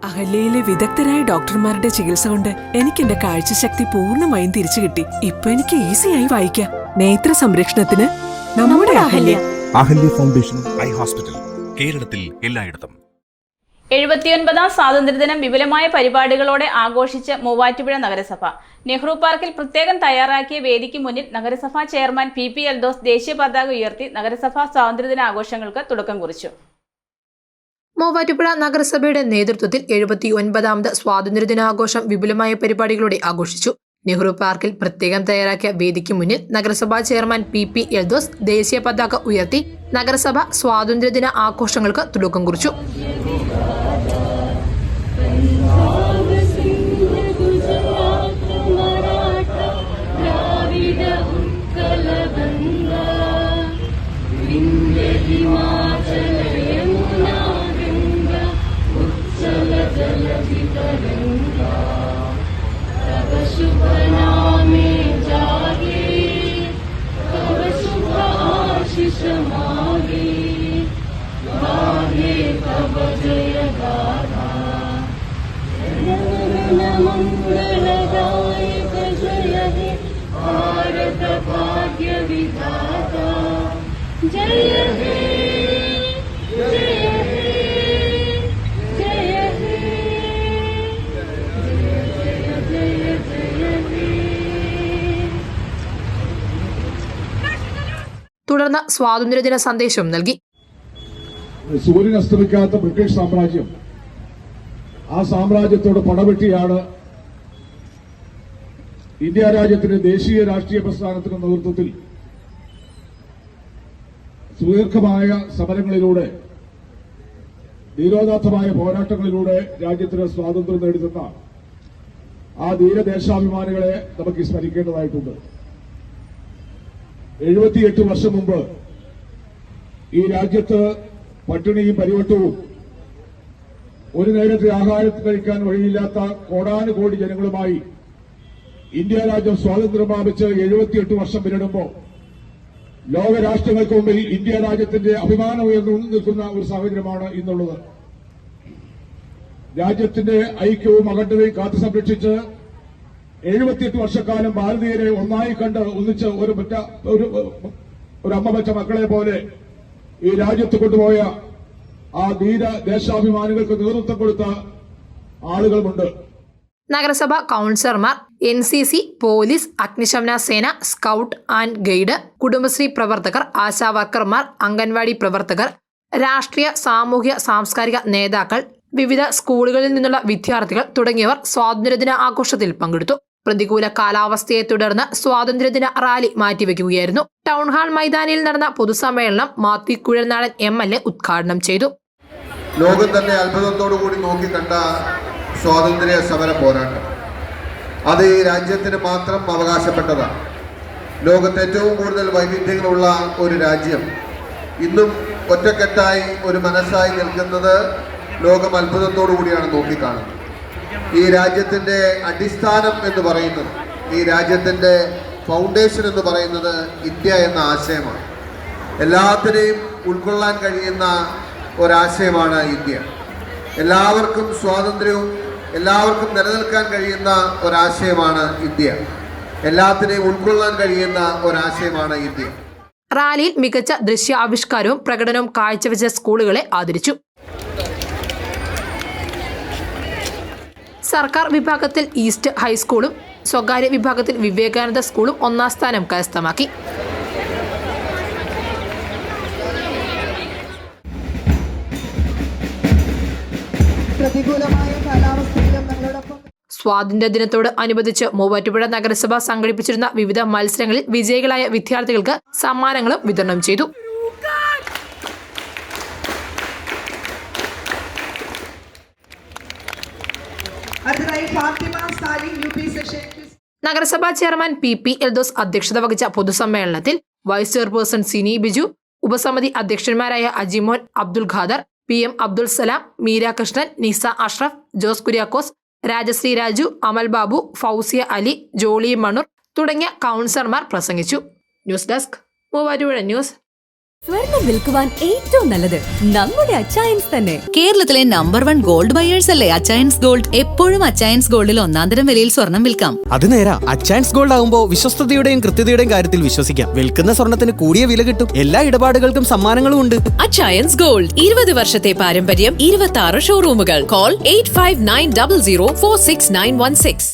അഹല്യയിലെ വിദഗ്ധരായ ഡോക്ടർമാരുടെ ചികിത്സ കൊണ്ട് എനിക്ക് എന്റെ കാഴ്ചശക്തി പൂർണ്ണമായും തിരിച്ചു കിട്ടി. ഇപ്പൊ എനിക്ക് ഈസിയായി വായിക്കാം. നേത്ര സംരക്ഷണത്തിന് നമ്മുടെ Ahalya. Ahalya foundation eye hospital, കേരളത്തിൽ എല്ലായിടത്തും. 79ാം സ്വാതന്ത്ര്യദിനം വിപുലമായ പരിപാടികളോടെ ആഘോഷിച്ച് മൂവാറ്റുപുഴ നഗരസഭ. നെഹ്റു പാർക്കിൽ പ്രത്യേകം തയ്യാറാക്കിയ വേദിക്ക് മുന്നിൽ നഗരസഭാ ചെയർമാൻ PP എൽദോസ് ദേശീയ പതാക ഉയർത്തി നഗരസഭാ സ്വാതന്ത്ര്യദിന ആഘോഷങ്ങൾക്ക് തുടക്കം കുറിച്ചു. മൂവാറ്റുപുഴ നഗരസഭയുടെ നേതൃത്വത്തിൽ 79ാമത് സ്വാതന്ത്ര്യദിനാഘോഷം വിപുലമായ പരിപാടികളോടെ ആഘോഷിച്ചു. നെഹ്റു പാർക്കിൽ പ്രത്യേകം തയ്യാറാക്കിയ വേദിക്ക് മുന്നിൽ നഗരസഭാ ചെയർമാൻ PP എൽദോസ് ദേശീയ പതാക ഉയർത്തി നഗരസഭ സ്വാതന്ത്ര്യദിന ആഘോഷങ്ങൾക്ക് തുടക്കം കുറിച്ചു. തുടർന്ന് സ്വാതന്ത്ര്യദിന സന്ദേശം നൽകി. സൂര്യൻ അസ്തമിക്കാത്ത ബ്രിട്ടീഷ് സാമ്രാജ്യം, ആ സാമ്രാജ്യത്തോട് പടവെട്ടിയാണ് ഇന്ത്യ രാജ്യത്തിന്റെ ദേശീയ രാഷ്ട്രീയ പ്രസ്ഥാനത്തിന്റെ നേതൃത്വത്തിൽ സുദീർഘമായ സമരങ്ങളിലൂടെ, ധീരോദാത്തമായ പോരാട്ടങ്ങളിലൂടെ രാജ്യത്തിന് സ്വാതന്ത്ര്യം നേടിത്തന്ന ആ ധീരദേശാഭിമാനികളെ നമുക്ക് സ്മരിക്കേണ്ടതായിട്ടുണ്ട്. 78 വർഷം മുമ്പ് ഈ രാജ്യത്ത് പട്ടിണിയും പരിവട്ടവും ഒരു നേരത്തെ ആഹാരം കഴിക്കാൻ വഴിയില്ലാത്ത കോടാനുകോടി ജനങ്ങളുമായി ഇന്ത്യ രാജ്യം സ്വാതന്ത്ര്യം പ്രാപിച്ച് 78 വർഷം പിന്നിടുമ്പോൾ ലോകരാഷ്ട്രങ്ങൾക്ക് മുമ്പിൽ ഇന്ത്യ രാജ്യത്തിന്റെ അഭിമാനം ഉയർന്നു നിൽക്കുന്ന ഒരു സാഹചര്യമാണ് ഇന്നുള്ളത്. രാജ്യത്തിന്റെ ഐക്യവും അഖണ്ഡതയും കാത്തു സംരക്ഷിച്ച് 78 വർഷക്കാലം ഭാരതീയരെ ഒന്നായി കണ്ട് ഒന്നിച്ച് ഒരു അമ്മ വെച്ച മക്കളെ പോലെ ഈ രാജ്യത്ത് കൊണ്ടുപോയ ആ ധീര ദേശാഭിമാനികൾക്ക് നേതൃത്വം കൊടുത്ത ആളുകളുമുണ്ട്. നഗരസഭ കൌൺസിലർമാർ, NCC, പോലീസ്, അഗ്നിശമന സേന, സ്കൌട്ട് ആൻഡ് ഗൈഡ്, കുടുംബശ്രീ പ്രവർത്തകർ, ആശാവർക്കർമാർ, അംഗൻവാടി പ്രവർത്തകർ, രാഷ്ട്രീയ, സാമൂഹ്യ, സാംസ്കാരിക നേതാക്കൾ, വിവിധ സ്കൂളുകളിൽ നിന്നുള്ള വിദ്യാർത്ഥികൾ തുടങ്ങിയവർ സ്വാതന്ത്ര്യദിന ആഘോഷത്തിൽ പങ്കെടുത്തു. പ്രതികൂല കാലാവസ്ഥയെ തുടർന്ന് സ്വാതന്ത്ര്യദിന റാലി മാറ്റിവെക്കുകയായിരുന്നു. ടൗൺഹാൾ മൈതാനിയിൽ നടന്ന പൊതുസമ്മേളനം മാത്യു കുഴൽനാടൻ MLA ഉദ്ഘാടനം ചെയ്തു. ലോകം തന്നെ അത്ഭുതത്തോടുകൂടി നോക്കിക്കണ്ട സ്വാതന്ത്ര്യ സമര പോരാട്ടം, അത് ഈ രാജ്യത്തിന് മാത്രം അവകാശപ്പെട്ടതാണ്. ലോകത്ത് ഏറ്റവും കൂടുതൽ വൈവിധ്യങ്ങളുള്ള ഒരു രാജ്യം ഇന്നും ഒറ്റക്കെട്ടായി ഒരു മനസ്സായി നിൽക്കുന്നത് ലോകം അത്ഭുതത്തോടു കൂടിയാണ് നോക്കിക്കാണുന്നത്. ഈ രാജ്യത്തിൻ്റെ അടിസ്ഥാനം എന്ന് പറയുന്നത്, ഈ രാജ്യത്തിൻ്റെ ഫൗണ്ടേഷൻ എന്ന് പറയുന്നത് ഇന്ത്യ എന്ന ആശയമാണ്. എല്ലാത്തിനെയും ഉൾക്കൊള്ളാൻ കഴിയുന്ന ഒരാശയമാണ് ഇന്ത്യ. എല്ലാവർക്കും സ്വാതന്ത്ര്യവും എല്ലാവർക്കും നിലനിൽക്കാൻ കഴിയുന്ന ഒരാശയമാണ് ഇന്ത്യ. എല്ലാത്തിനെയും ഉൾക്കൊള്ളാൻ കഴിയുന്ന ഒരാശയമാണ് ഇന്ത്യ. റാലിയിൽ മികച്ച ദൃശ്യാവിഷ്കാരവും പ്രകടനവും കാഴ്ചവെച്ച സ്കൂളുകളെ ആദരിച്ചു. സർക്കാർ വിഭാഗത്തിൽ ഈസ്റ്റ് ഹൈസ്കൂളും സ്വകാര്യ വിഭാഗത്തിൽ വിവേകാനന്ദ സ്കൂളും 1ാം സ്ഥാനം കരസ്ഥമാക്കി. സ്വാതന്ത്ര്യദിനത്തോട് അനുബന്ധിച്ച് മൂവാറ്റുപുഴ നഗരസഭ സംഘടിപ്പിച്ചിരുന്ന വിവിധ മത്സരങ്ങളിൽ വിജയികളായ വിദ്യാർത്ഥികൾക്ക് സമ്മാനങ്ങളും വിതരണം ചെയ്തു. നഗരസഭാ ചെയർമാൻ PP എൽദോസ് അധ്യക്ഷത വഹിച്ച പൊതുസമ്മേളനത്തിൽ വൈസ് ചെയർപേഴ്സൺ സിനി ബിജു, ഉപസമിതി അധ്യക്ഷന്മാരായ അജിമോൻ അബ്ദുൽ ഖാദർ, PM അബ്ദുൽ സലാം, മീര കൃഷ്ണൻ, നിസ അഷ്റഫ്, ജോസ് കുര്യാക്കോസ്, രാജശ്രീ രാജു, അമൽ ബാബു, ഫൗസിയ അലി, ജോളി മണൂർ തുടങ്ങിയ കൌൺസിലർമാർ പ്രസംഗിച്ചു. News desk, Muvattupuzha news. സ്വർണം വിൽക്കുവാൻ ഏറ്റവും നല്ലത് നമ്മുടെ അച്ചയൻസ് തന്നെ. കേരളത്തിലെ നമ്പർ 1 ഗോൾഡ് ബയേഴ്സ് അല്ലേ അച്ചയൻസ് ഗോൾഡ്. എപ്പോഴും അച്ചയൻസ് ഗോൾഡിൽ ഒന്നാന്തരം വിലയിൽ സ്വർണം വിൽക്കാം. അത് നേരാ. അച്ചയൻസ് ഗോൾഡ് ആകുമ്പോൾ വിശ്വസ്തതയുടെയും കൃത്യതയുടെയും കാര്യത്തിൽ വിശ്വസിക്കാം. വിൽക്കുന്ന സ്വർണത്തിന് കൂടിയ വില കിട്ടും. എല്ലാ ഇടപാടുകൾക്കും സമ്മാനങ്ങളും ഉണ്ട്. അച്ചയൻസ് ഗോൾഡ് 20 വർഷത്തെ പാരമ്പര്യം, 26 ഷോറൂമുകൾ. കോൾ 8590046916.